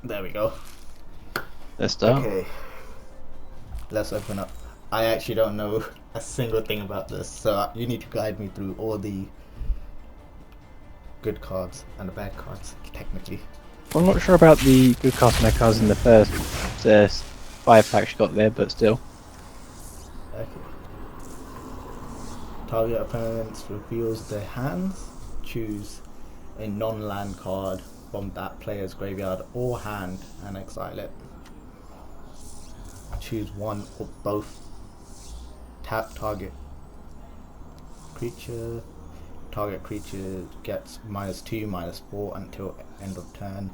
There we go. Let's start. Okay, let's open up. I actually don't know a single thing about this, so you need to guide me through all the good cards and the bad cards, technically. I'm not sure about the good cards and bad cards in the first uh, 5 packs you got there, but still. Okay. Target opponents reveals their hands. Choose a non-land card from that player's graveyard or hand and exile it. Choose one or both. Tap target creature. Target creature gets -2, -4 until end of turn.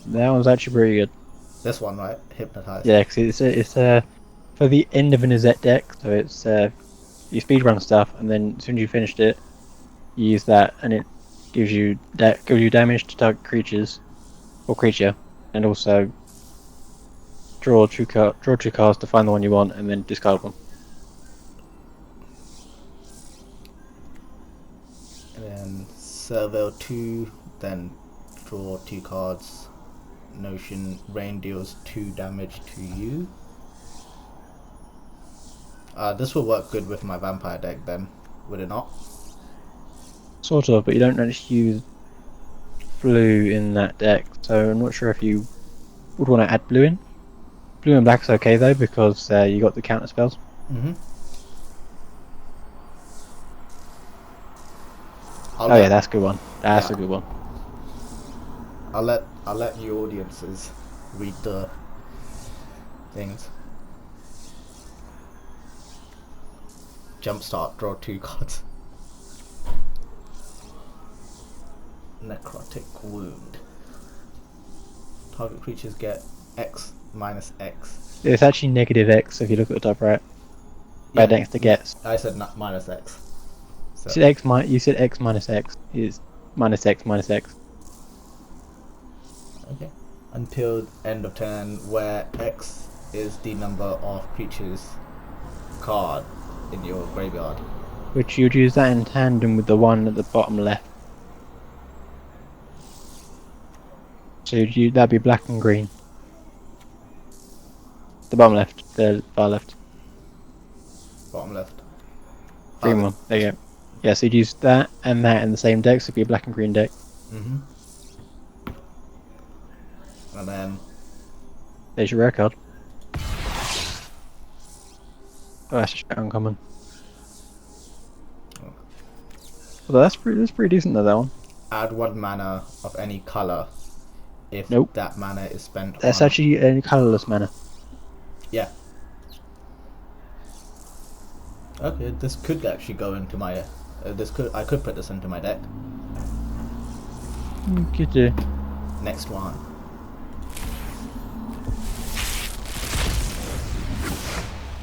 That one's actually pretty good. This one, right? Hypnotize. Yeah, because it's for the end of an Azet deck, so it's you speedrun stuff, and then as soon as you finished it, you use that, and it gives you damage to target creatures or creature, and also draw two cards to find the one you want, and then discard one. And then Serval 2, then draw 2 cards. Notion Rain deals 2 damage to you. This will work good with my vampire deck then, would it not? Sort of, but you don't actually use blue in that deck, so I'm not sure if you would want to add blue in. Blue and black's okay though, because you got the counter spells. Mm-hmm. Oh yeah, that's a good one. That's Yeah. a good one. I'll let you audiences read the things. Jumpstart, draw 2 cards. Necrotic Wound. Target creatures get X minus X. It's actually -X if you look at the top right. Bad next to gets. I said not minus X. So. You said X minus X is -X minus X. Okay. Until end of turn, where X is the number of creatures card in your graveyard. Which you'd use that in tandem with the one at the bottom left. So that'd be black and green. The bottom left, the far left. Bottom left. Green one, there you go. Yeah, so you'd use that in the same deck, so it'd be a black and green deck. Mm-hmm. And then There's your rare card. Oh, that's just uncommon. Although that's pretty decent though, that one. add 1 mana of any color if Nope. that mana is spent That's on... actually a colorless mana. Yeah. Okay, this could actually go into my... I could put this into my deck. Could do. Next one.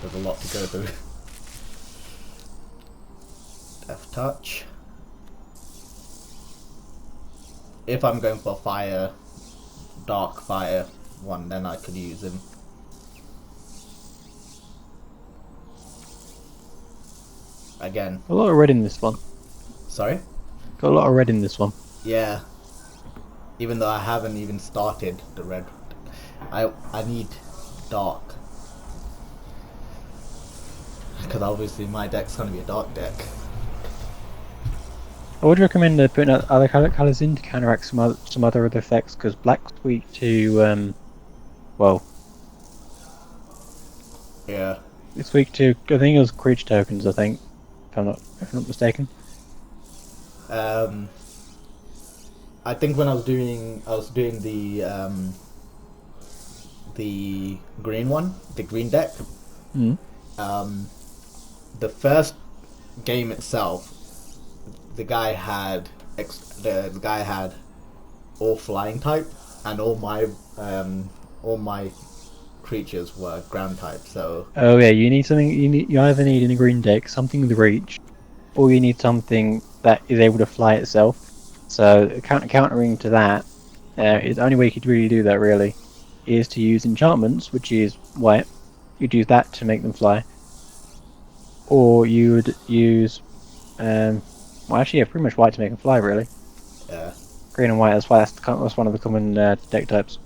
There's a lot to go through. Death Touch. If I'm going for fire, dark fire one, then I could use him. Again. A lot of red in this one. Sorry? Got a lot of red in this one. Yeah. Even though I haven't even started the red. I need dark. Because obviously my deck's going to be a dark deck. I would recommend putting other colours in to counteract some other effects, because black's weak to, well, Yeah. it's weak to, I think it was creature tokens, I think, if I'm not mistaken. I think when I was doing the green one, the green deck. Mm. The first game itself, the guy had all flying type, and all my creatures were ground type. So Oh yeah, you need something. You either need in a green deck something with reach, or you need something that is able to fly itself. So countering to that, the only way you could really do that really is to use enchantments, which is white. You'd use that to make them fly, or you would use, well actually yeah, pretty much white to make them fly really. yeah, Green and white, that's why that's one of the common deck types.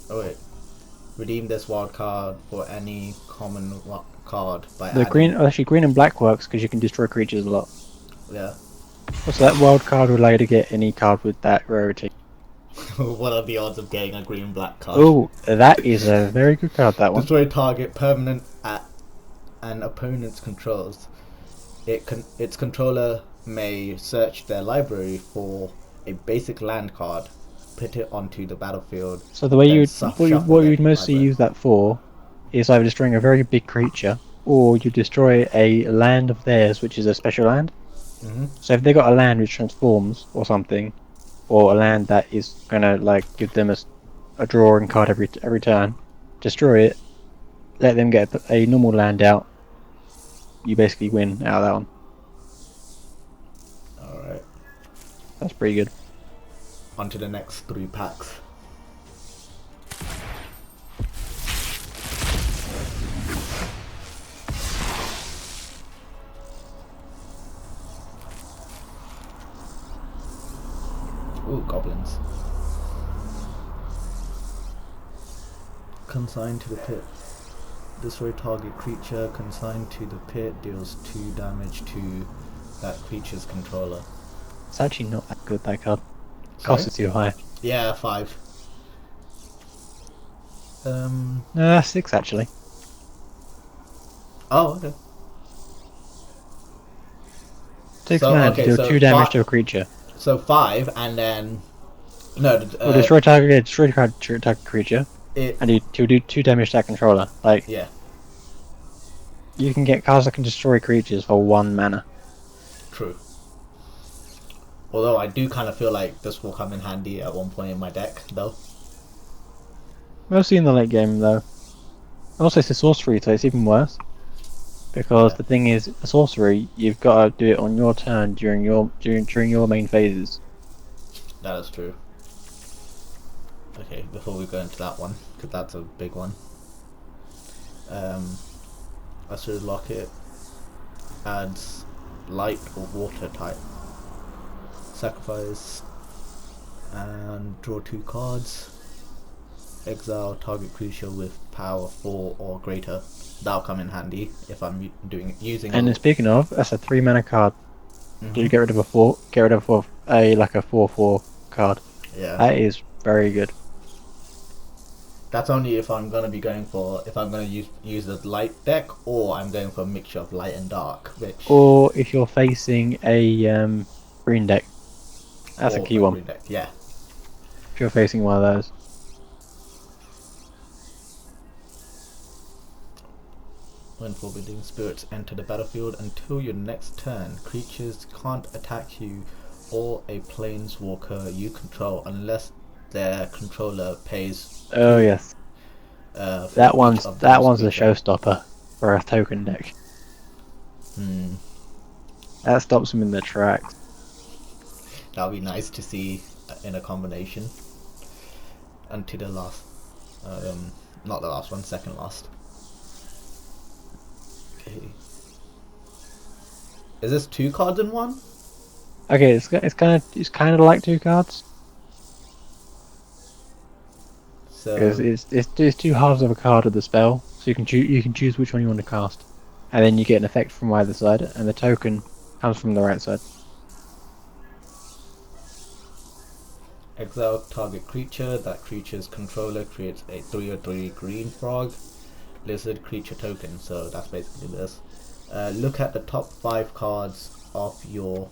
Oh wait. Redeem this wild card for any common card by The adding. green, actually green and black works because you can destroy creatures a lot. Yeah. Also, that wild card would allow you to get any card with that rarity. What are the odds of getting a green black card? Oh, that is a very good card, that one. Destroy target permanent at an opponent's controls. Its controller may search their library for a basic land card, put it onto the battlefield. So the way then you shuffle what you'd it mostly library. use that for is either destroying a very big creature, or you destroy a land of theirs, which is a special land. Mhm. So if they got a land which transforms or something, or a land that is gonna like give them a drawing card every turn, destroy it, let them get a normal land out. You basically win out of that one. Alright. That's pretty good. On to the next 3 packs. Ooh, goblins. Consigned to the pit. Destroy target creature consigned to the pit deals 2 damage to that creature's controller. It's actually not that good, that card. Sorry? Cost is too high. Yeah, 5. No, 6 actually. Oh, okay. 6 So, mana okay, to deal so 2 damage fi- to a creature. So 5, and then no. Or destroy target creature, It. and you do 2 damage to that controller. Like, Yeah, you can get cards that can destroy creatures for 1 mana. true. Although I do kind of feel like this will come in handy at one point in my deck, though. Mostly in the late game, though. Also, it's a sorcery, so it's even worse. Because Yeah. the thing is, a sorcery, you've got to do it on your turn during your main phases. That is true. Okay, before we go into that one, because that's a big one. Astral Locket adds light or water type. Sacrifice and draw 2 cards. Exile target creature with power 4 or greater. That'll come in handy if I'm using. And then speaking of, that's a 3 mana card. Mhm. You get rid of a 4/4 card. Yeah. That is very good. That's only if I'm gonna use the light deck, or I'm going for a mixture of light and dark, which. Or if you're facing a green deck, that's a or key one. green deck. Yeah. If you're facing one of those. When forbidden spirits enter the battlefield until your next turn, creatures can't attack you or a planeswalker you control unless their controller pays. Oh yes, For that each one's of that those one's a creatures. showstopper for a token deck. Hmm. That stops them in their tracks. That'll be nice to see in a combination. Until the last, not the last one, second last. Okay. Is this 2 cards in one? Okay, it's kind of like 2 cards. So It's 2 halves of a card of the spell, so you can choose which one you want to cast, and then you get an effect from either side, and the token comes from the right side. exile target creature. That creature's controller creates a 3/3 green frog lizard creature token. So that's basically this. Look at the top 5 cards of your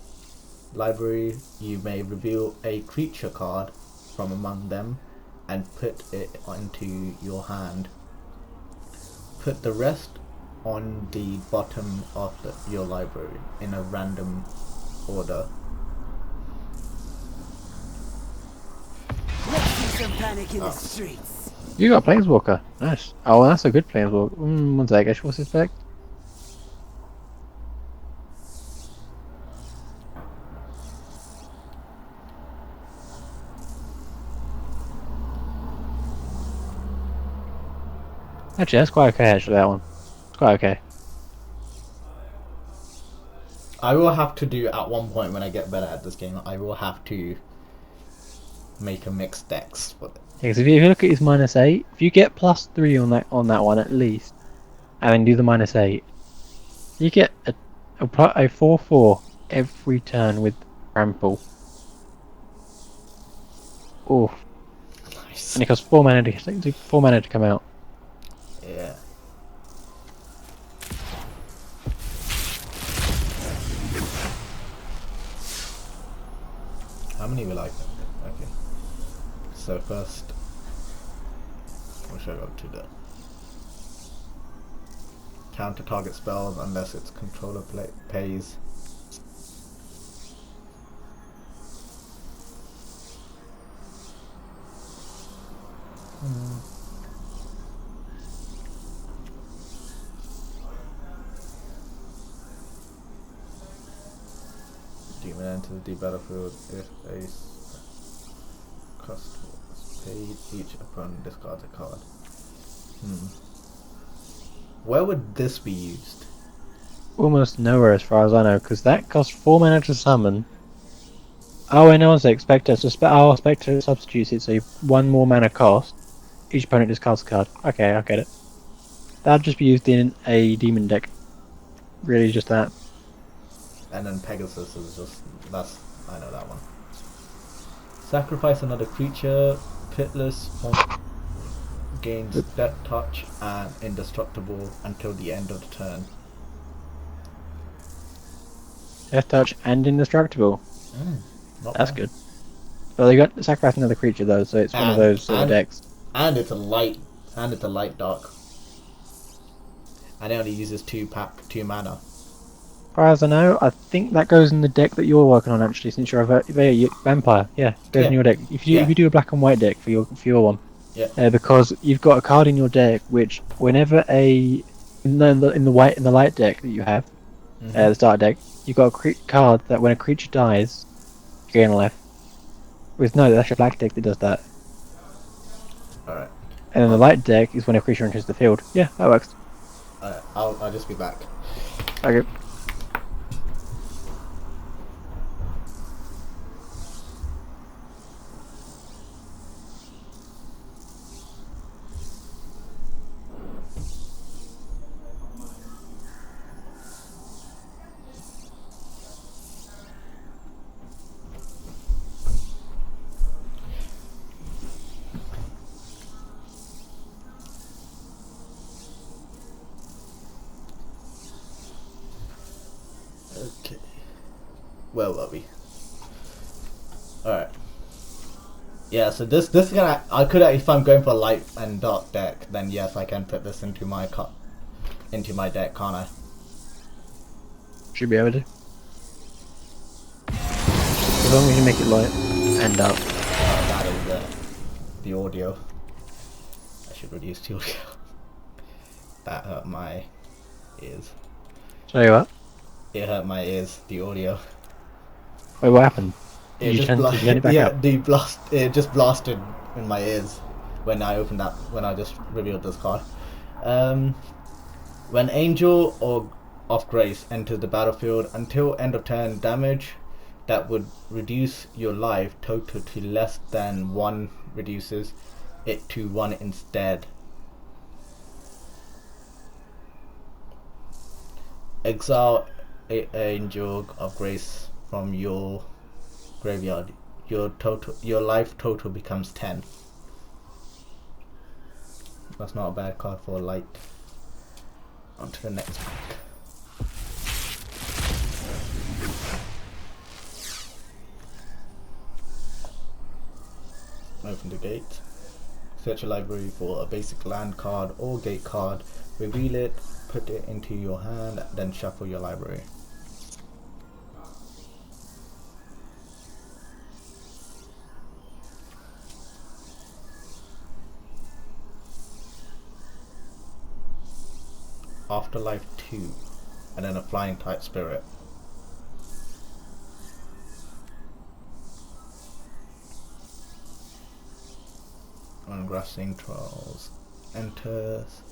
library. You may reveal a creature card from among them and put it into your hand. Put the rest on the bottom of your library in a random order. Let's see some panic in the streets. You got a Planeswalker. Nice. Oh, that's a good Planeswalker. One sec, actually, what's his spec? Actually, that's quite okay, actually, that one. It's quite okay. I will have to do at one point when I get better at this game. I will have to make a mixed decks for it. Yeah, 'cause if you look at his -8, if you get +3 on that one at least, and then do the -8, you get a 4/4 every turn with trample. Oh, Nice. and it costs 4 mana to come out. Yeah. How many will I get? Okay. So first, what should I go to the counter target spells unless its controller pays. Demon enters the battlefield if a cost was paid. Each opponent discards a card. Where would this be used? Almost nowhere as far as I know, because that costs 4 mana to summon. Oh, and also Spectre. So Spectre substitutes it, so you 1 more mana cost. Each opponent discards a card. Okay, I get it. That'd just be used in a demon deck. Really, just that. And then Pegasus is just I know that one. Sacrifice another creature. Pitless gains Death Touch and Indestructible until the end of the turn. Death Touch and Indestructible. Not That's bad. good. Well, they got sacrifice another creature though, so it's one of those sort of decks. And it's a light dark. And it only uses 2 mana. As far as I know, I think that goes in the deck that you're working on actually, since you're a vampire. Yeah, goes in your deck. If you do a black and white deck for your one. Yeah. Because you've got a card in your deck which, whenever in the light deck that you have, the starter deck, you've got a card that when a creature dies, you gain a life. That's your black deck that does that. Alright. And then the light deck is when a creature enters the field. Yeah, that works. Alright, I'll just be back. Okay. Okay. Where were we? Alright. Yeah, so this is gonna, I could, if I'm going for a light and dark deck, then yes, I can put this into my deck, can't I? Should be able to. As long as you make it light and dark. That is the audio. I should reduce the audio. That hurt my ears. Tell you what. It hurt my ears, the audio. Wait, what happened? It Did you turn it back up? It just blasted in my ears when I just revealed this card. When Angel or of Grace enters the battlefield, until end of turn, damage that would reduce your life total to less than 1 reduces it to 1 instead. Exile Angel of Grace from your graveyard. Your life total becomes 10. That's not a bad card for light. On to the next pack. Open the gate. Search your library for a basic land card or gate card. Reveal it, put it into your hand, then shuffle your library. Afterlife 2, and then a flying type spirit. When Grassing Trolls enters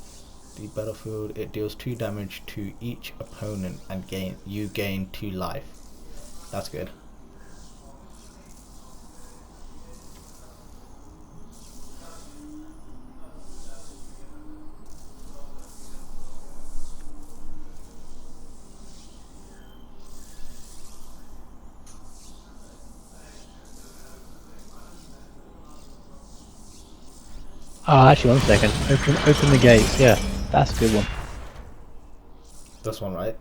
the battlefield. It deals 2 damage to each opponent and you gain 2 life. That's good. Oh, actually, 1 second. Open the gates. Yeah, that's a good one. This one, right?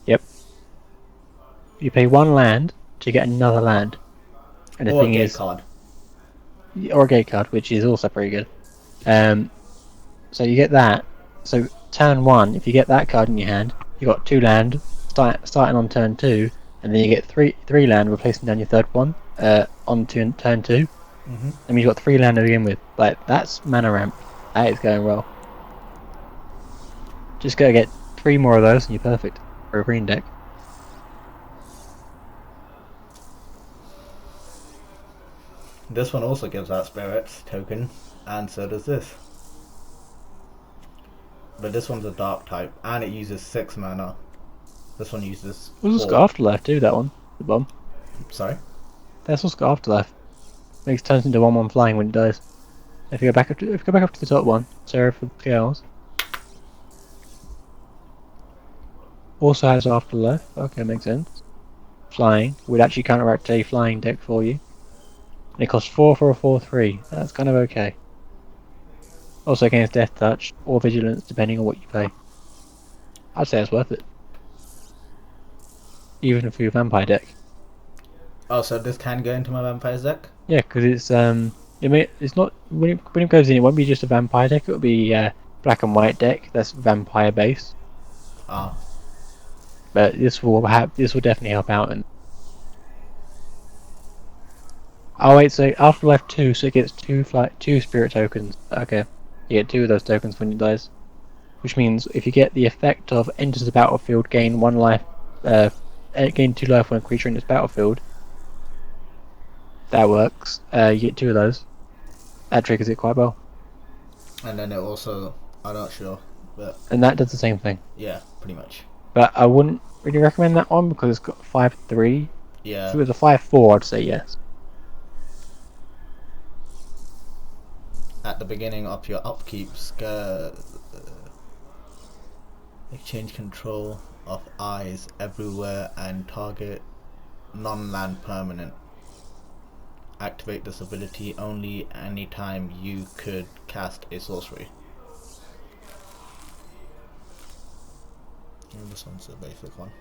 Yep. You pay 1 land to get another land, and the Or a thing gate is, card. or a gate card, which is also pretty good. So you get that. So turn 1, if you get that card in your hand, you got 2 land starting on turn 2, and then you get three land replacing down your third one on turn 2. Mm-hmm. I mean, you've got 3 land to begin with. Like, that's mana ramp. That is going well. Just gotta get 3 more of those and you're perfect for a green deck. This one also gives out spirits token, and so does this. But this one's a dark type, and it uses 6 mana. This one uses Well, it's 4. got Afterlife too, that one. The bomb. Sorry? That's also got Afterlife. Makes turns into 1/1 flying when it dies. If you go back up to the top one, Seraph of Chaos. Also has Afterlife. Okay, makes sense. Flying would actually counteract a flying deck for you. And it costs 4 for a 4/3. That's kind of okay. Also against Death Touch or Vigilance, depending on what you pay. I'd say it's worth it. Even for your vampire deck. Oh, so this can go into my vampire deck? Yeah, because it's not when it goes in. It won't be just a vampire deck. It'll be black and white deck that's vampire based. Ah. But this will definitely help out. And oh wait, so Afterlife 2, so it gets 2 spirit tokens. Okay, you get 2 of those tokens when it dies, which means if you get the effect of enters the battlefield, gain 1 life, gain 2 life when a creature in its battlefield. That works. You get 2 of those. That triggers it quite well. And then it also, I'm not sure, but And that does the same thing. yeah, pretty much. But I wouldn't really recommend that one because it's got 5/3. Yeah. If it was a 5/4, I'd say yes. At the beginning of your upkeep, exchange control of eyes everywhere and target non-land permanent. Activate this ability only anytime you could cast a sorcery. And this one's a basic one.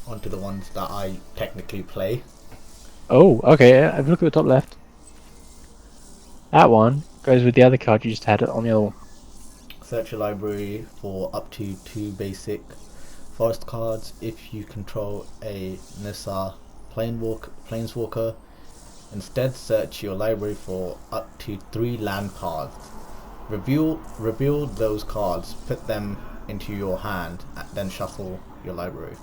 On to the ones that I technically play. Oh, okay. Have a look at the top left. That one goes with the other card you just had on the other one. Search your library for up to 2 basic forest cards. If you control a Nissa Planeswalker, instead search your library for up to 3 land cards. Reveal those cards, put them into your hand, and then shuffle your library.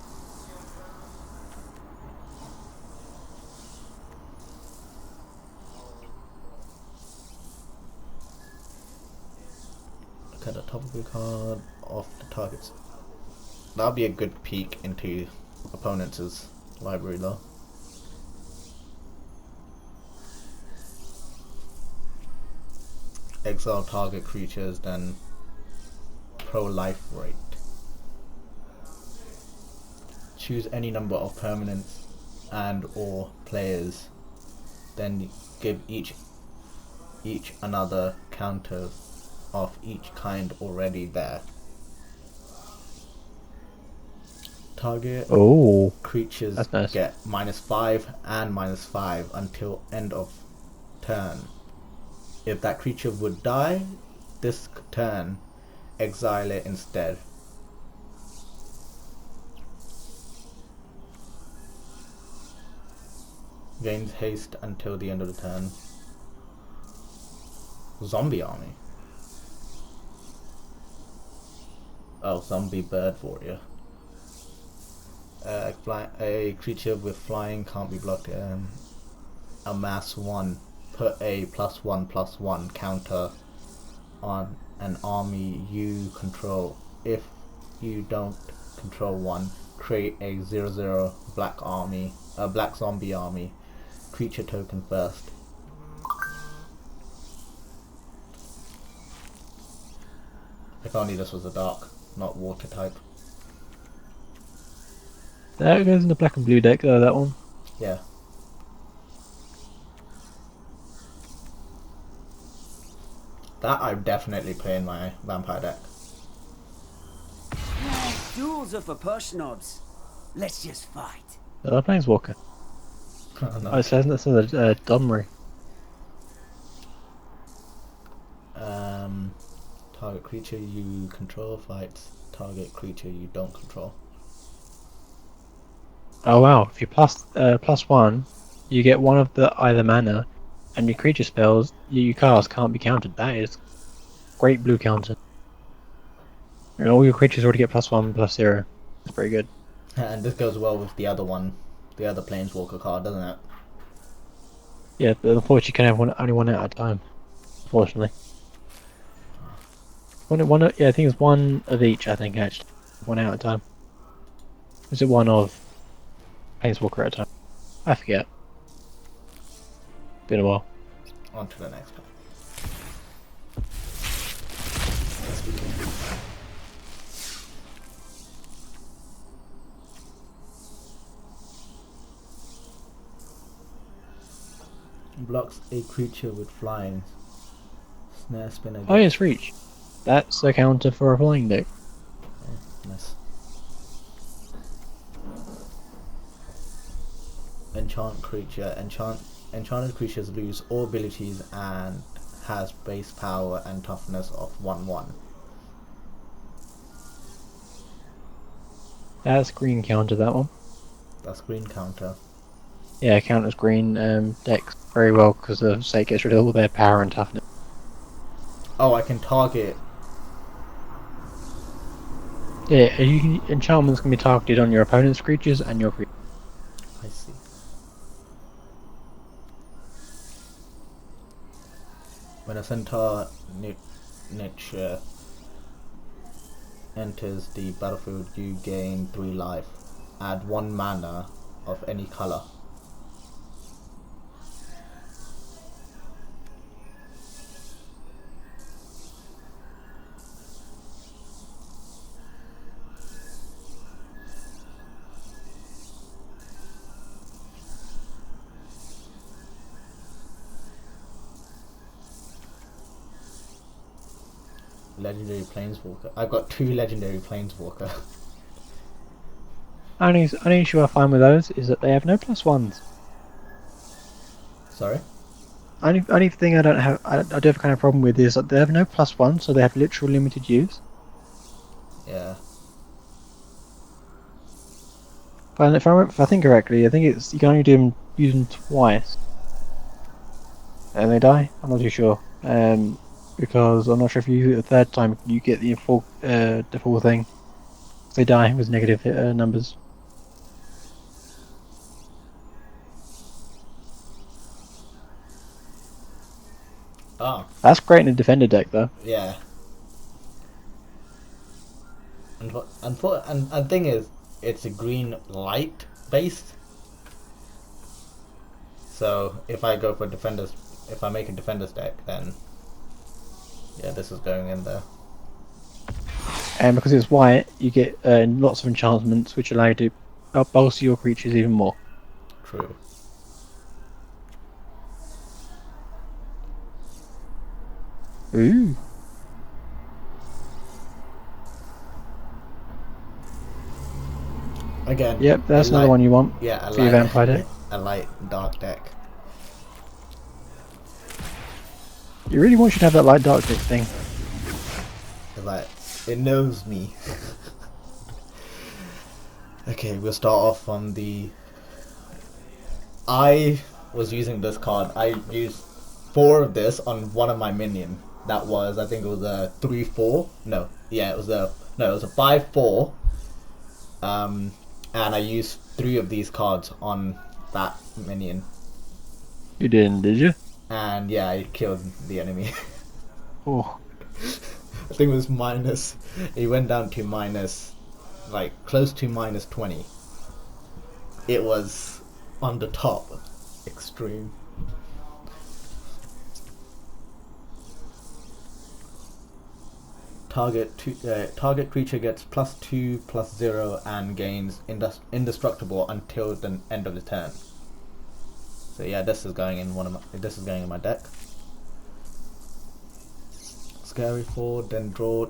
Look at the top of the card of the targets. That'll be a good peek into opponents' library though. Exile target creatures, then pro-life rate. Choose any number of permanents and or players, then give each another counter of each kind already there. Target creatures that's nice. get -5 and -5 until end of turn. If that creature would die this turn, exile it instead. Gains haste until the end of the turn. Zombie army. Oh, zombie bird warrior. A creature with flying can't be blocked. amass 1, put a +1/+1 counter on an army you control. If you don't control one, create a 0/0 black army, a black zombie army, creature token first. If only this was a dark, not water type. That goes in the black and blue deck, though, that one. Yeah. That I'm definitely playing my vampire deck. Duels are for push knobs. Let's just fight. Planeswalker. No. Oh, it says that's a Domri. Target creature you control fights target creature you don't control. Oh wow, if you +1, you get one of the either mana, and your creature spells you cast can't be countered. That is great blue counter. And all your creatures already get +1/+0. That's pretty good. And this goes well with the other one, the other Planeswalker card, doesn't it? Yeah, but unfortunately you can have only one out at a time. Unfortunately. Yeah, I think it's one of each, I think, actually. One out at a time. Is it one of Planeswalker at a time? I forget. Been a while. On to the next one. Blocks a creature with flying. Snare spinner. Oh yes, reach. That's a counter for a flying deck. Oh, nice. Enchant creature. Enchanted creatures lose all abilities and has base power and toughness of 1/1. That's green counter, that one. That's green counter. Yeah, counters green decks very well because the state gets rid of all their power and toughness. Oh, I can target. Yeah, enchantments can be targeted on your opponent's creatures and your creatures. I see. When a centaur niche enters the battlefield, you gain 3 life. Add 1 mana of any color. Legendary Planeswalker. I've got 2 legendary Planeswalker. Only issue I find with those is that they have no +1s. Sorry? Only thing I do have kind of problem with is that they have no +1, so they have literal limited use. Yeah. But if I think correctly, I think it's you can only use them twice, and they die. I'm not too sure. Because I'm not sure if you use it a third time, you get the full thing. They die with negative numbers. Oh, That's great in a defender deck, though. yeah. And thing is, it's a green light based. So if I go for defenders, if I make a defenders deck, then yeah, this is going in there. And because it's white, you get lots of enchantments, which allow you to bolster your creatures even more. True. Ooh. Again. Yep, that's another one you want. Yeah, for your vampire deck. A light dark deck. You really want you to have that light dark deck thing. Like, it knows me. Okay, we'll start off on the... I was using this card. I used 4 of this on one of my minion. That was, I think it was a 3/4. No, yeah, it was a 5/4. And I used 3 of these cards on that minion. You didn't, did you? And yeah, I killed the enemy. Oh, I think it was minus. It went down to minus, like close to minus 20. It was on the top, extreme. Target creature gets +2/+0 and gains indestructible until the end of the turn. So yeah, this is going in my deck. Scary Ford, then draw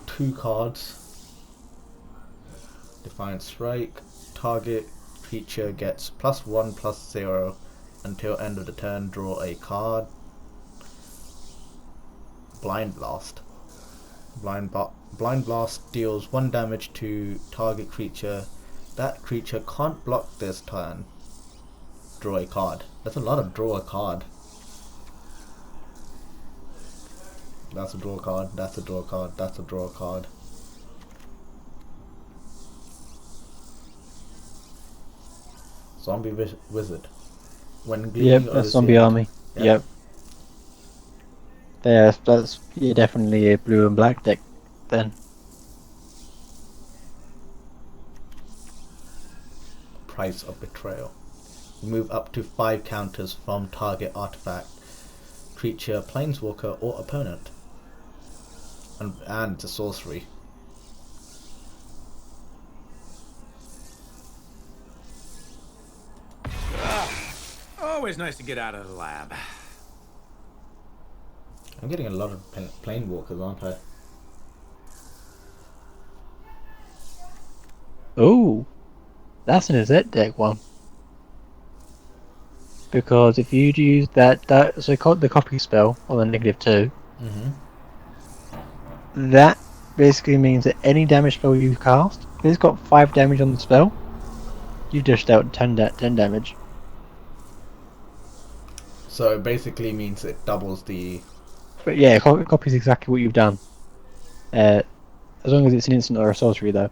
2 cards. Defiant Strike. Target creature gets +1/+0 until end of the turn. Draw a card. Blind Blast. Blind Blast deals 1 damage to target creature. That creature can't block this turn. Draw a card. That's a lot of draw a card. That's a draw card. That's a draw card. That's a draw card. Zombie Wizard. When yep, Gleaming that's Zombie Overseer. Army. Yep. Yeah, that's definitely a blue and black deck then. Price of Betrayal. Remove up to 5 counters from target artifact, creature, planeswalker, or opponent. And it's a sorcery. Always nice to get out of the lab. I'm getting a lot of planeswalkers, aren't I? Oh, that's an Azet deck one. Because if you use the copy spell on the -2, that basically means that any damage spell you cast, if it's got 5 damage on the spell, you just dealt 10 damage. So it basically means it doubles the... But yeah, copy is exactly what you've done. As long as it's an instant or a sorcery, though.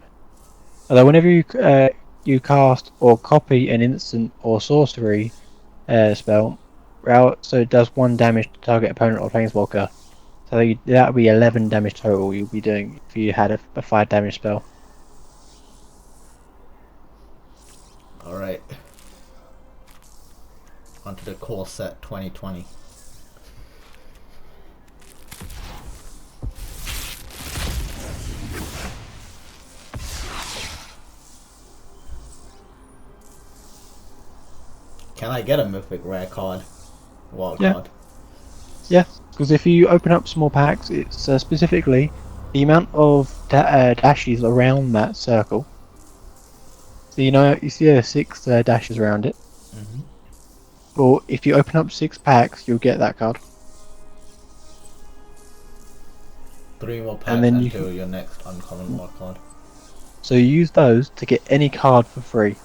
Although whenever you cast or copy an instant or sorcery spell, so it does 1 damage to target opponent or planeswalker. So that would be 11 damage total you'll be doing if you had a 5 damage spell. Alright. Onto the core set 2020. Can I get a mythic rare card? Wild card? Yeah, because if you open up small packs, it's specifically the amount of dashes around that circle. So you see there are 6 dashes around it. Well, if you open up 6 packs, you'll get that card. 3 more packs And then until your next uncommon wild card. So you use those to get any card for free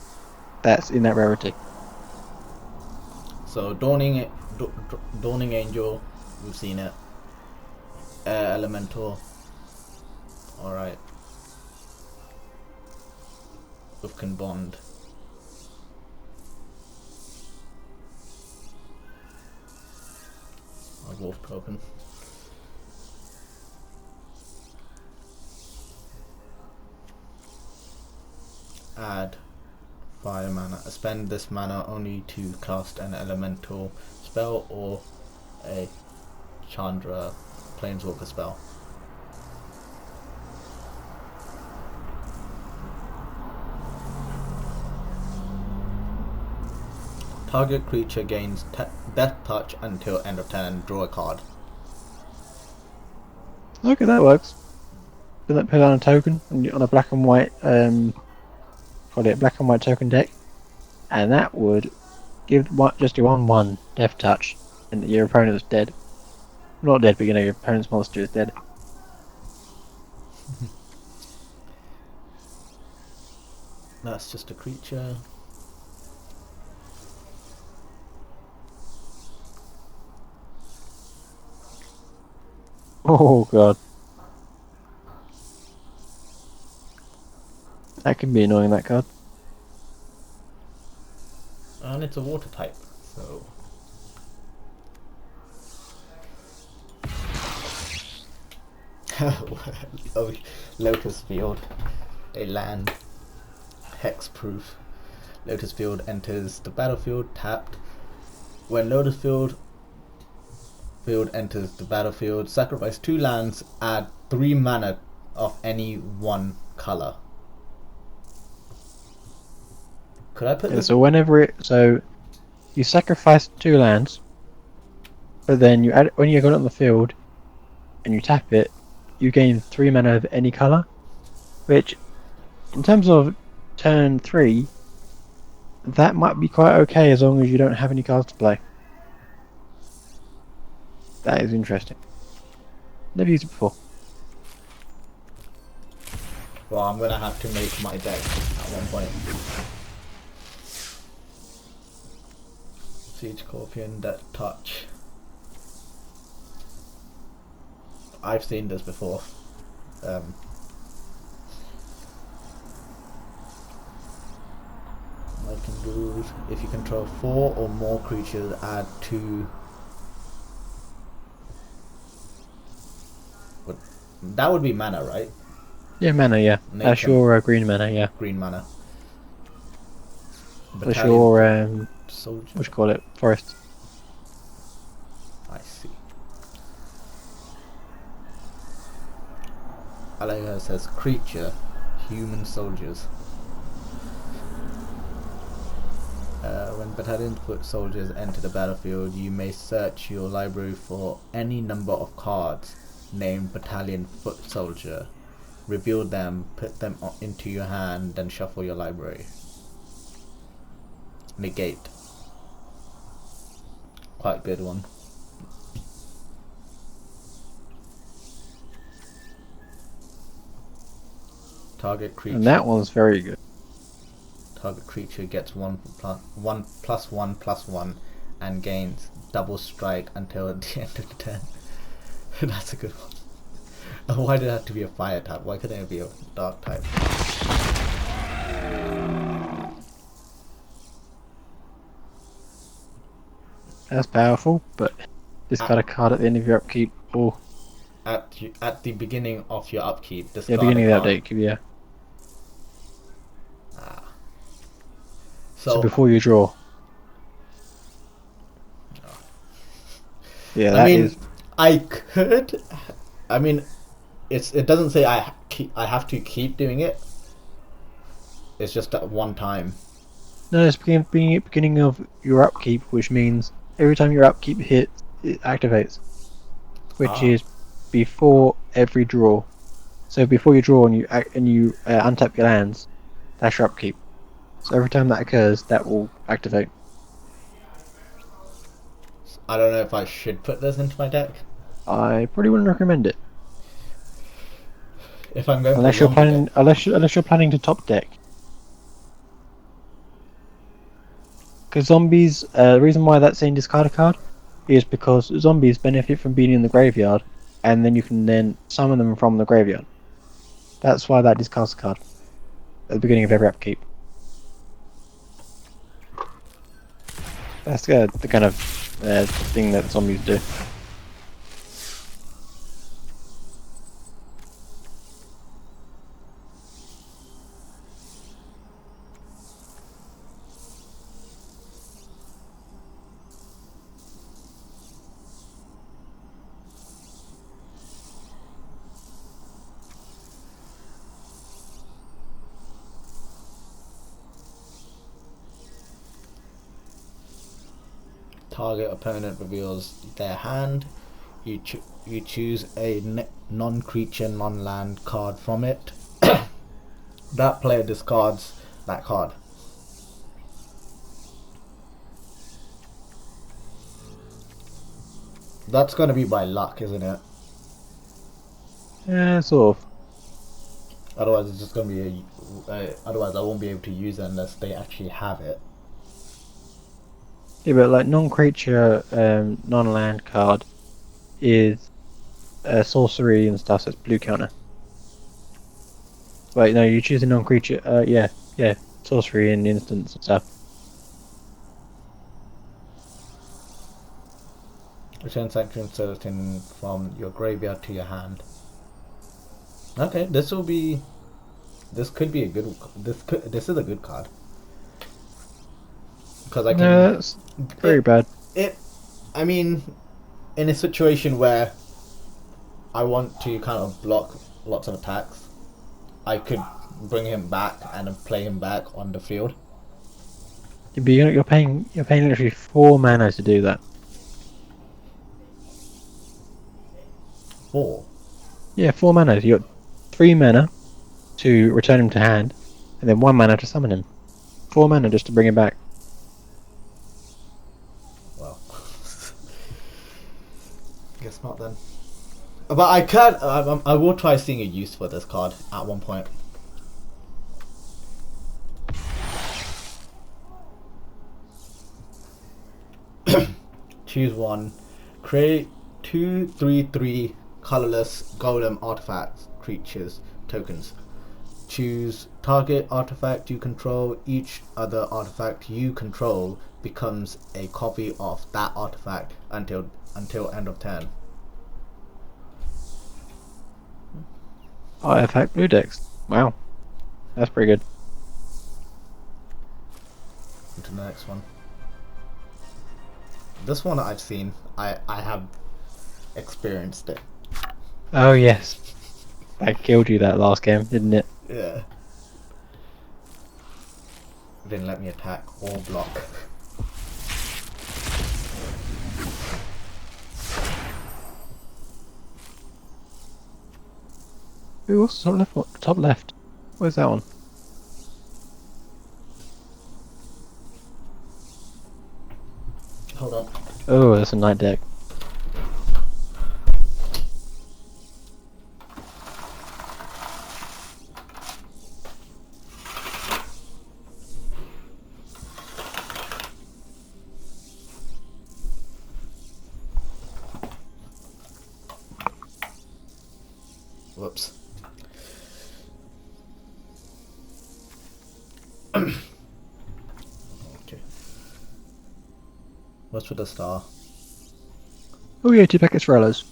that's in that rarity. So Dawning Angel, we've seen it. Air Elemental. Alright. Ufkin Bond. Wolf Token. Add fire mana. Spend this mana only to cast an elemental spell or a Chandra planeswalker spell. Target creature gains Death Touch until end of turn. Draw a card. Okay, that works. Put on a token on a black and white black and white token deck, and that would just do 1/1 Death Touch, and your opponent is dead. Not dead, but your opponent's monster is dead. That's just a creature. Oh god. That can be annoying, that card. And it's a water type, so Oh, Lotus Field, a land, hexproof. Lotus Field enters the battlefield tapped. When Lotus Field enters the battlefield, sacrifice 2 lands, add 3 mana of any one color. Could I put Yeah, this? so you sacrifice 2 lands, but then you add when you got it on the field, and you tap it, you gain 3 mana of any color, which, in terms of turn 3, that might be quite okay as long as you don't have any cards to play. That is interesting. Never used it before. Well, I'm gonna have to make my deck at one point. Siege Scorpion, Death Touch. I've seen this before. I can do, if you control 4 or more creatures, add 2. That would be mana, right? Yeah, mana, yeah. That's Nature. your green mana, yeah. Green mana. That's your, Soldier. what you call it? Forest. I see. Aleha says creature, human soldiers. When battalion foot soldiers enter the battlefield, you may search your library for any number of cards named battalion foot soldier. Reveal them, put them into your hand, then shuffle your library. Negate. Quite good one. Target creature. And that one's very good. Target creature gets 1/1/1/1 and gains double strike until the end of the turn. That's a good one. Why did it have to be a fire type? Why couldn't it be a dark type? That's powerful, but discard a card at the end of your upkeep, or At the beginning of your upkeep, yeah, discard beginning a of the card. update, yeah. So So before you draw. Yeah, I that mean, is. I could. I mean, it doesn't say I have to keep doing it. It's just at one time. No, it's beginning of your upkeep, which means every time your upkeep hits, it activates, which is before every draw. So before you draw and you untap your lands, that's your upkeep. So every time that occurs, that will activate. I don't know if I should put this into my deck. I probably wouldn't recommend it If I'm going unless for you're zombie planning deck. unless you're planning to top deck. Because zombies, the reason why that's saying discard a card is because zombies benefit from being in the graveyard, and then you can then summon them from the graveyard. That's why that discards a card at the beginning of every upkeep. That's the kind of thing that zombies do. Target opponent reveals their hand. You choose a non-creature, non-land card from it. That player discards that card. That's gonna be by luck, isn't it? Yeah, sort of. Otherwise, it's just gonna be otherwise, I won't be able to use it unless they actually have it. Yeah, but like non-creature, non-land card is sorcery and stuff, so it's blue counter. Wait, no, you choose a non-creature. Yeah, sorcery and instants and stuff. Return Sanctuary Skeleton from your graveyard to your hand. Okay, this will be. This could be a good. This is a good card because I can. No, that's very It, bad. it. I mean, in a situation where I want to kind of block lots of attacks, I could bring him back and then play him back on the field. But you're paying literally 4 mana to do that. 4. Yeah, 4 mana. You got 3 mana to return him to hand, and then 1 mana to summon him. 4 mana just to bring him back. Well, guess not then. But I can. I will try seeing a use for this card at one point. Choose one. Create 2/3/3 colorless golem artifacts, creatures, tokens. Choose target artifact you control. Each other artifact you control becomes a copy of that artifact until end of turn. Artifact Blue Decks. Wow. That's pretty good. Into the next one. This one I've seen. I have experienced it. Oh yes. That killed you that last game, didn't it? Yeah. Didn't let me attack or block. Ooh, what's the top left? What? Top left. Where's that one? Hold on. Oh, that's a night deck. Whoops. Okay. What's with the star? Oh yeah, 2 packets for Ellos.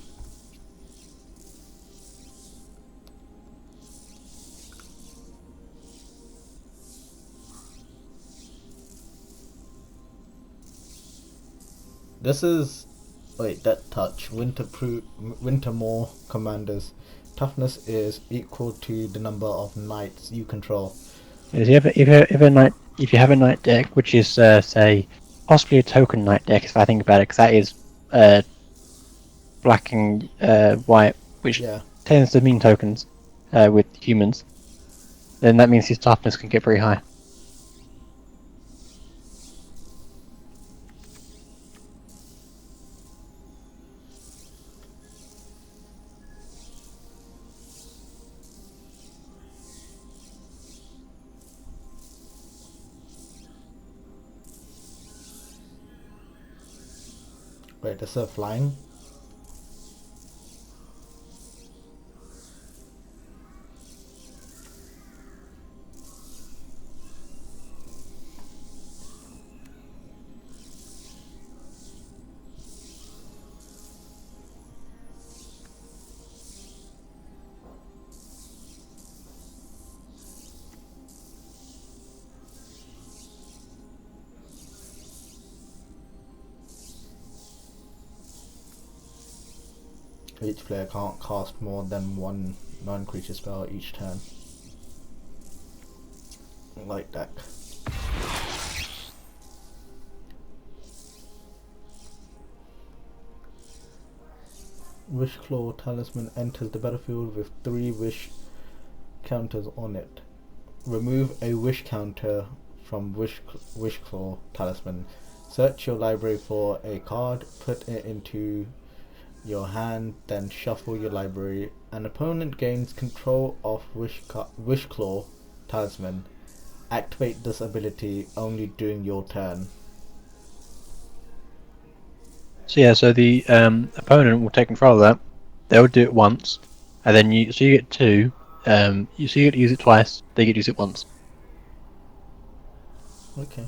This is Death Touch. Wintermoor commanders. Toughness is equal to the number of knights you control. If you have a night deck, which is say possibly a token night deck, if I think about it, because that is black and white, which Yeah. tends to mean tokens with humans, then that means his toughness can get very high. Wait, this is flying? Each player can't cast more than one non-creature spell each turn. Like deck. Wishclaw Talisman enters the battlefield with 3 wish counters on it. Remove a wish counter from Wishclaw Talisman. Search your library for a card, put it into your hand, then shuffle your library. An opponent gains control of Wishclaw Talisman. Activate this ability only during your turn. So yeah, so the opponent will take control of that. They'll do it once, and then you get 2. You get to use it twice. They get to use it once. Okay.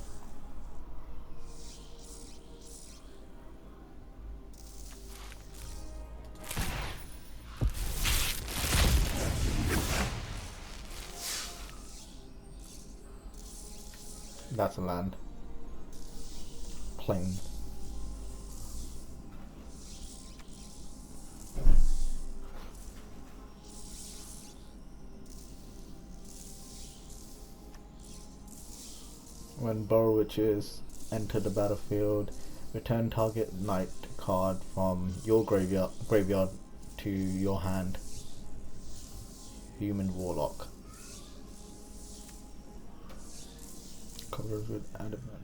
That's a land. Plain. When Burrow Witches enter the battlefield, return target knight card from your graveyard to your hand. Human Warlock. Covers with adamant.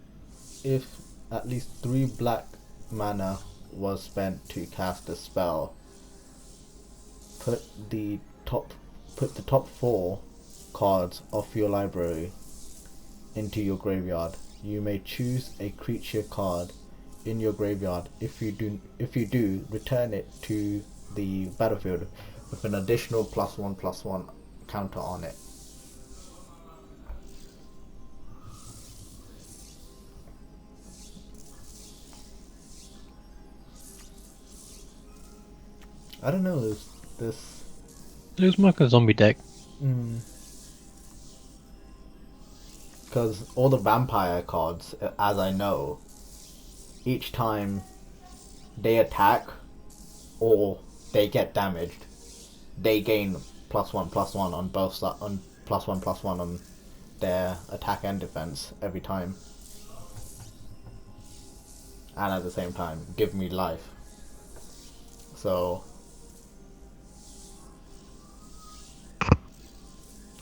If at least 3 black mana was spent to cast a spell, put the top 4 cards of your library into your graveyard. You may choose a creature card in your graveyard. If you do, return it to the battlefield with an additional +1/+1 counter on it. I don't know this. It was like a zombie deck. Because all the vampire cards, as I know, each time they attack or they get damaged, they gain +1/+1 on both sides, on +1/+1 on their attack and defense every time, and at the same time give me life. So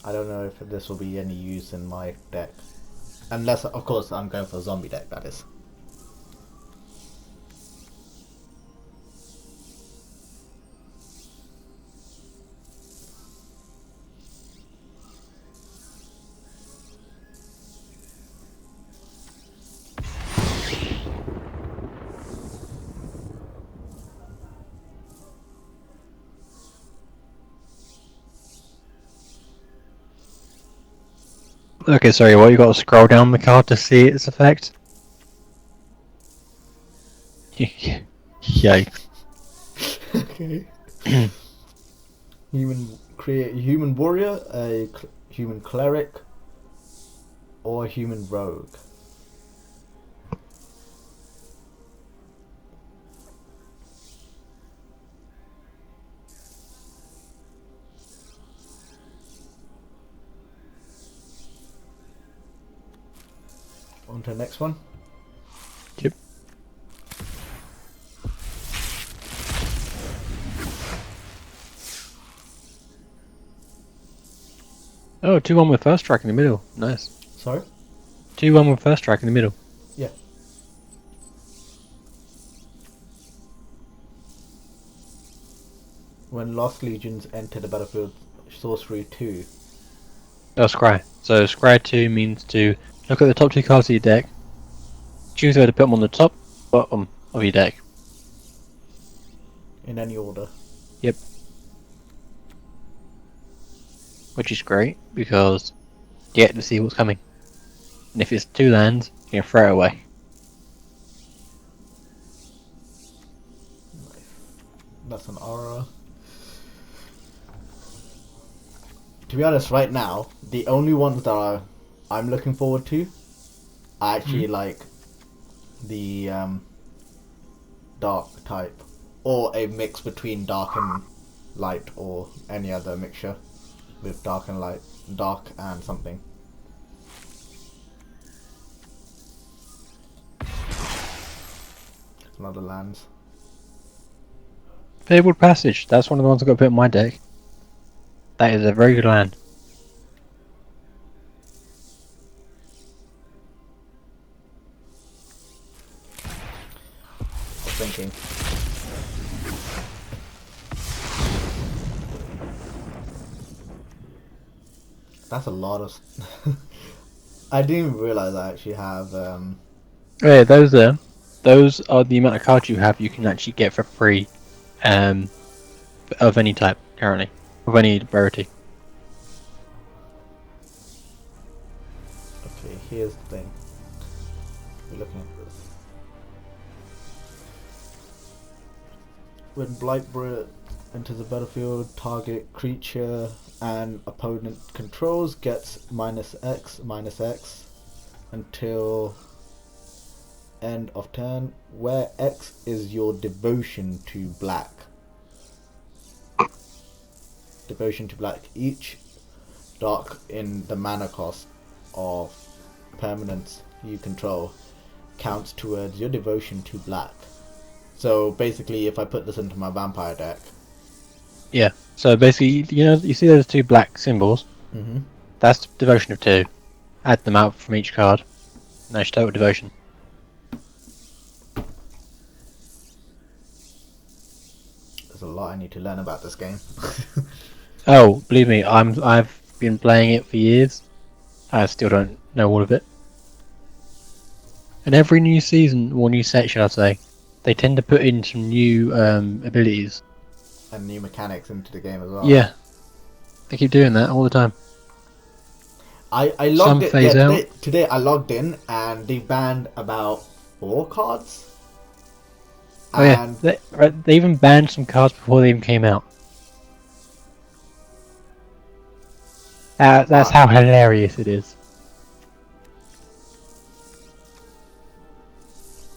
I don't know if this will be any use in my deck. Unless, of course, I'm going for a zombie deck, that is. Okay, sorry, what, you got to scroll down the card to see its effect? Yikes. Okay. Create a human warrior, a human cleric, or a human rogue. On to the next one. Yep. Oh, 2-1 with first strike in the middle. Nice. Sorry? 2-1 with first strike in the middle. Yeah. When Lost Legions enter the battlefield, sorcery 2. Oh, scry. So scry 2 means to look at the top 2 cards of your deck, choose whether to put them on the top, bottom of your deck. In any order. Yep. Which is great, because you get to see what's coming. And if it's 2 lands, you can throw it away. That's an aura. To be honest, right now, the only ones that I'm looking forward to are actually like the dark type, or a mix between dark and light, or any other mixture with dark and light, dark and something. Some other lands. Fabled Passage, that's one of the ones I've got to put in my deck. That is a very good land. I was thinking. That's a lot of... I didn't even realize I actually have... Yeah, those are the amount of cards you have you can actually get for free, of any type currently, of any rarity. Okay, here's the thing. We're looking at this. When Blightbringer enters the battlefield, target creature and opponent controls gets -X/-X. until end of turn, where X is your devotion to black. Devotion to black. Each dark in the mana cost of permanents you control counts towards your devotion to black. So basically, if I put this into my vampire deck, Yeah. So basically, you see those two black symbols. mm-hmm. That's devotion of 2. Add them out from each card. And that's total devotion. There's a lot I need to learn about this game. Oh, believe me, I've been playing it for years. I still don't know all of it. And every new season, or new set, should I say, they tend to put in some new abilities. And new mechanics into the game as well. Yeah, they keep doing that all the time. I logged Some it phase out. today. I logged in and they banned about 4 cards. Oh yeah, And they even banned some cards before they even came out. That's how hilarious it is.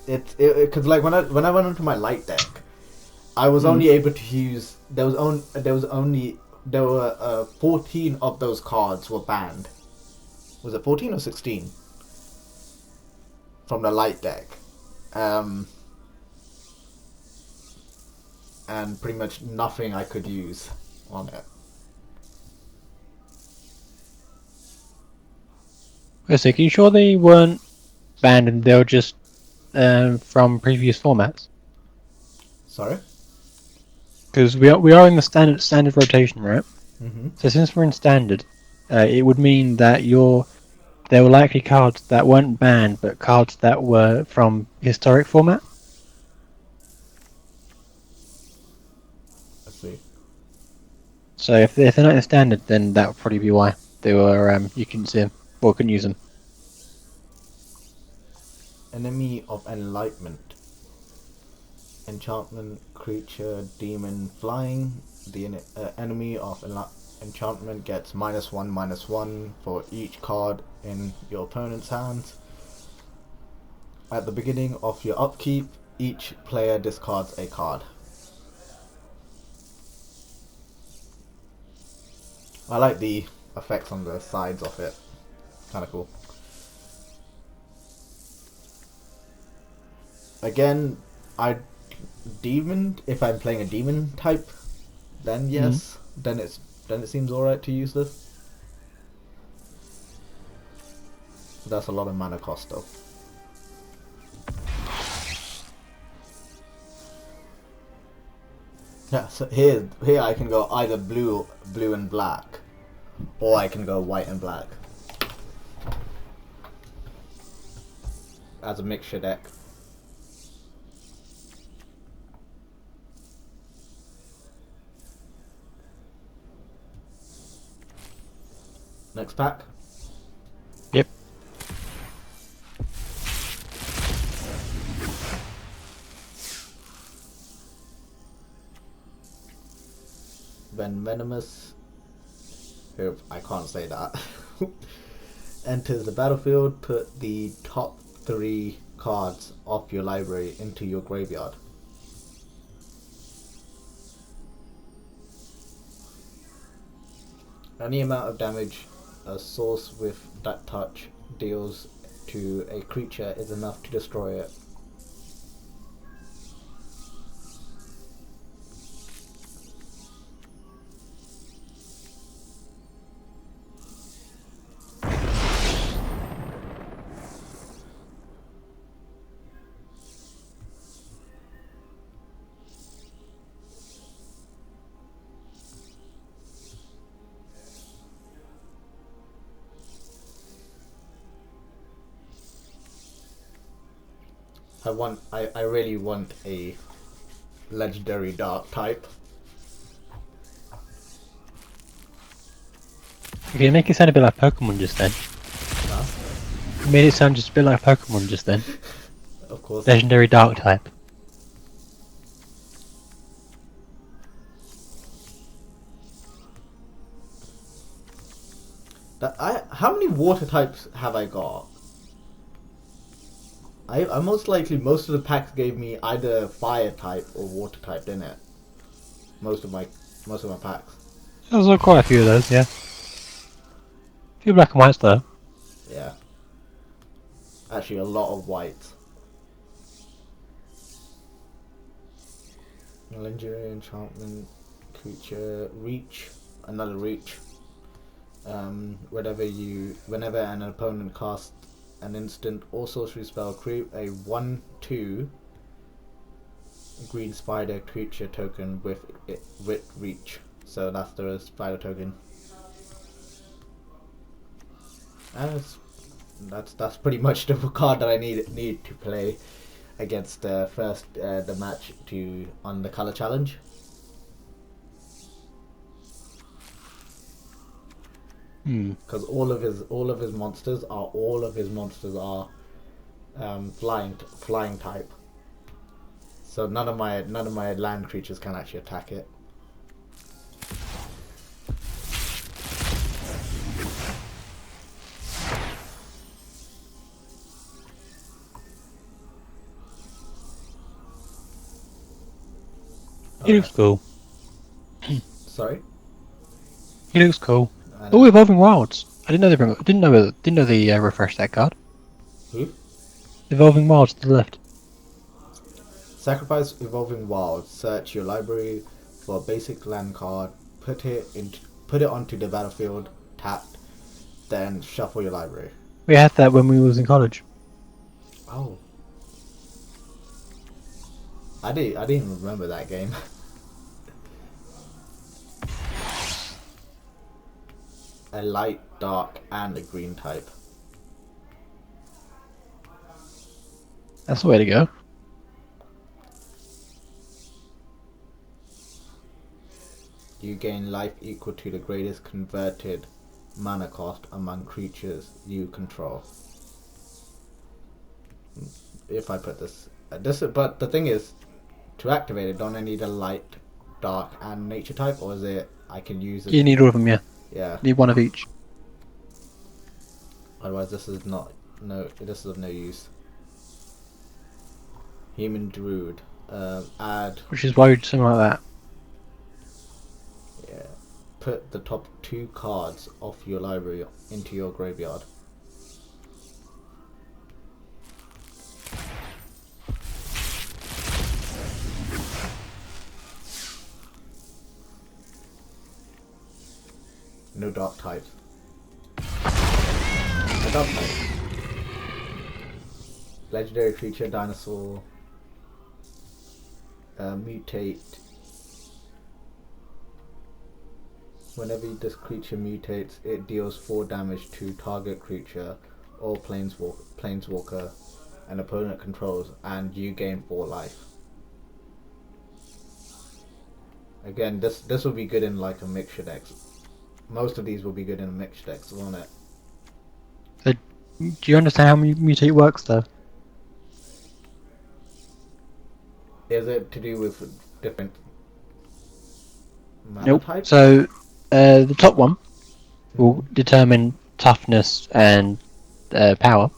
it because like when I went into my light deck, I was only able to use there were 14 of those cards were banned. Was it 14 or 16 from the light deck? And pretty much nothing I could use on it. Wait a sec, are you sure they weren't banned and they were just from previous formats? Sorry? Because we are in the standard rotation, right? Mm-hmm. So since we're in standard, it would mean that there were likely cards that weren't banned, but cards that were from historic format. Let's see. So if they're not in standard, then that would probably be why they were you couldn't see them or couldn't use them. Enemy of Enlightenment. Enchantment, creature, demon, flying. The enemy of enchantment gets -1/-1 for each card in your opponent's hands. At the beginning of your upkeep, each player discards a card. I like the effects on the sides of it. Kind of cool. Again, demon. If I'm playing a demon type, then yes, then it seems alright to use this. That's a lot of mana cost though. Yeah, so here I can go either blue and black, or I can go white and black as a mixture deck. Next pack. Yep. When Venomous, I can't say that, enters the battlefield, put the top 3 cards of your library into your graveyard. Any amount of damage a source with that touch deals to a creature is enough to destroy it. I really want a legendary dark type. Okay, make it sound a bit like Pokemon just then. Huh? You made it sound just a bit like Pokemon just then. Of course. Legendary Dark type. How many water types have I got? I most likely, most of the packs gave me either fire type or water type, didn't it? Most of my packs. There's quite a few of those, yeah. A few black and whites though. Yeah. Actually, a lot of whites. Legendary enchantment creature reach, another reach. Whenever an opponent casts an instant or sorcery spell, create a 1/2 green spider creature token with reach. So that's the spider token. And that's pretty much the card that I need to play against the match on the color challenge. Because all of his monsters are flying type. So none of my land creatures can actually attack it. He looks cool. Sorry. He looks cool. Oh, Evolving Wilds. I didn't know they refreshed that card. Who? Evolving Wilds to the left. Sacrifice Evolving Wilds. Search your library for a basic land card. Put it onto the battlefield. Tapped. Then shuffle your library. We had that when we was in college. Oh. I didn't even remember that game. A light, dark, and a green type. That's the way to go. You gain life equal to the greatest converted mana cost among creatures you control. If I put this, but the thing is, to activate it, don't I need a light, dark, and nature type, or is it I can use it? You need all of them, yeah. Yeah. Need one of each. Otherwise, this is of no use. Human Druid. Add. Which is why you'd something like that. Yeah. Put the top 2 cards of your library into your graveyard. No dark types. No dark types. Legendary creature, dinosaur. Mutate. Whenever this creature mutates, it deals 4 damage to target creature or planeswalker an opponent controls, and you gain 4 life. Again, this will be good in like a mixture deck. Most of these will be good in a mixture decks, won't it? So, do you understand how mutate works though? Is it to do with different mana Nope. types? So, the top one will determine toughness and power.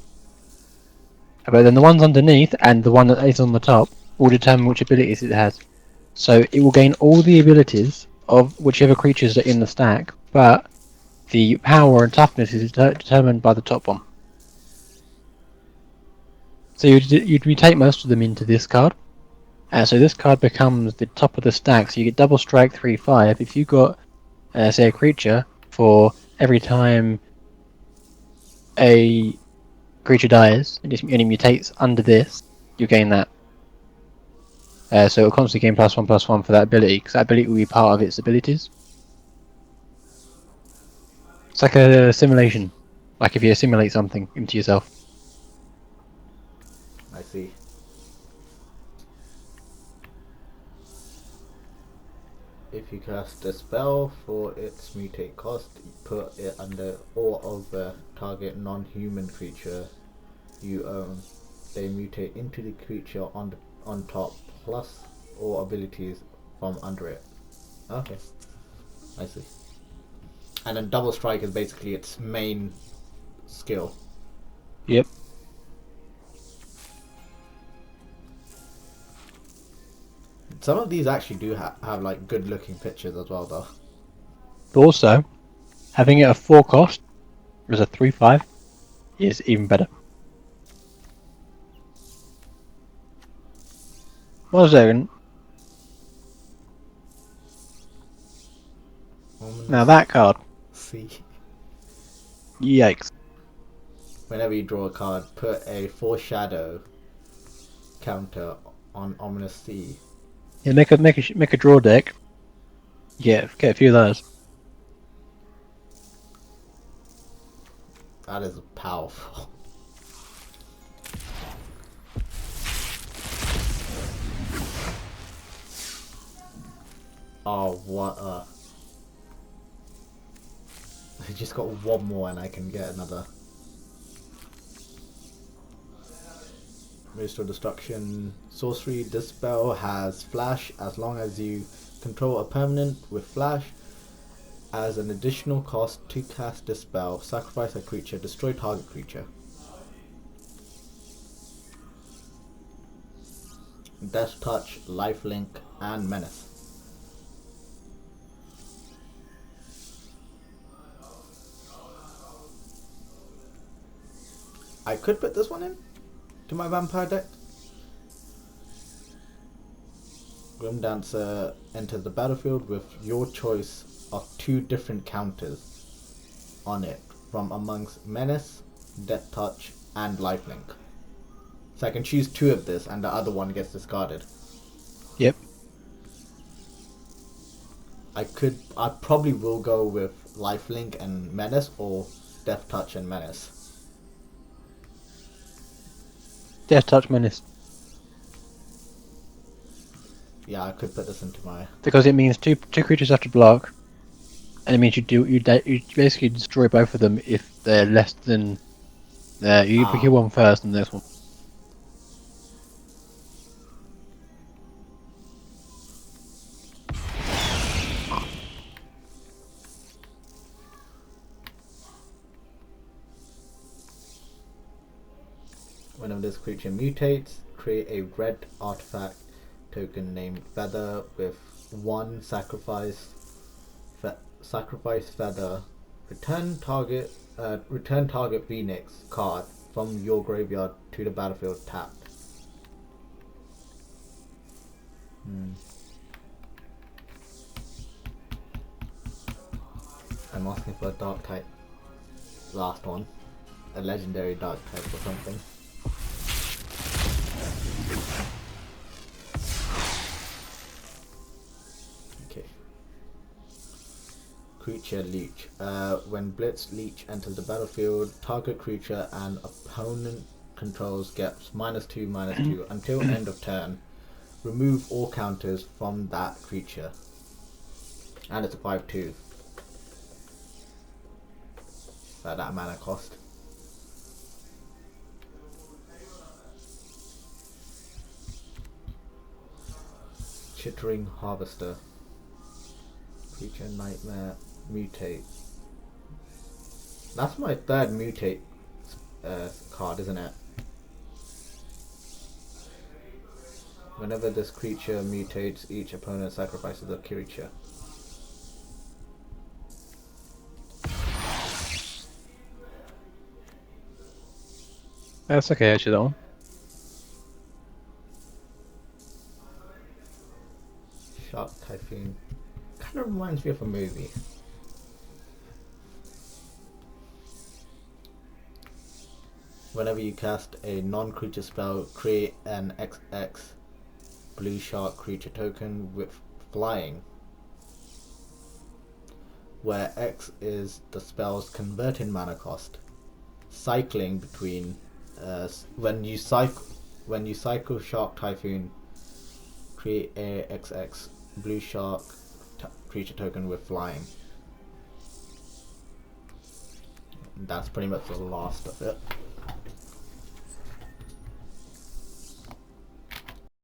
But then the ones underneath and the one that is on the top will determine which abilities it has. So it will gain all the abilities of whichever creatures are in the stack, but the power and toughness is determined by the top one. So you'd mutate most of them into this card. So this card becomes the top of the stack, so you get double strike 3/5. If you got, say, a creature, for every time a creature dies and it mutates under this, you gain that. So it'll constantly gain +1/+1 for that ability, because that ability will be part of its abilities. It's like a simulation, like if you assimilate something into yourself. I see. If you cast a spell for its mutate cost, put it under or over target non-human creature you own. They mutate into the creature on top, plus all abilities from under it. Okay, I see. And then double strike is basically its main skill. Yep. Some of these actually do have like good looking pictures as well, though. But also, having it a 4 cost as a 3/5 is even better. 1 second. Now that card, See, yikes. whenever you draw a card, put a foreshadow counter on Ominous Sea. Yeah, make a draw deck. Yeah, get a few of those. That is powerful. Oh, what a... I just got one more and I can get another. Restore Destruction Sorcery. This spell has Flash as long as you control a permanent with Flash. As an additional cost to cast this spell, sacrifice a creature, destroy target creature. Death Touch, Lifelink, and Menace. I could put this one in to my vampire deck. Grim Dancer enters the battlefield with your choice of 2 different counters on it from amongst Menace, Death Touch, and Lifelink. So I can choose 2 of this and the other one gets discarded. Yep. I probably will go with Lifelink and Menace, or Death Touch and Menace. Death Touch Menace. Yeah, I could put this into my... Because it means two creatures have to block, and it means you basically destroy both of them if they're less than. You kill one first and this one. Whenever this creature mutates, create a red artifact token named Feather with 1 sacrifice feather. Return target Phoenix card from your graveyard to the battlefield tapped. I'm asking for a dark type. Last one. A legendary dark type or something. Okay. Creature Leech. When Blitz Leech enters the battlefield, target creature and opponent controls gets -2/-2 until end of turn. Remove all counters from that creature. And it's a 5/2. At that mana cost. Chittering Harvester. Creature Nightmare. Mutate. That's my 3rd mutate card, isn't it? Whenever this creature mutates, each opponent sacrifices a creature. That's okay, actually, that one. Shark Typhoon. Kind of reminds me of a movie. Whenever you cast a non-creature spell, create an XX blue shark creature token with flying, where X is the spell's converted mana cost. Cycling between when you cycle Shark Typhoon, create a XX blue shark creature token with flying. That's pretty much the last of it.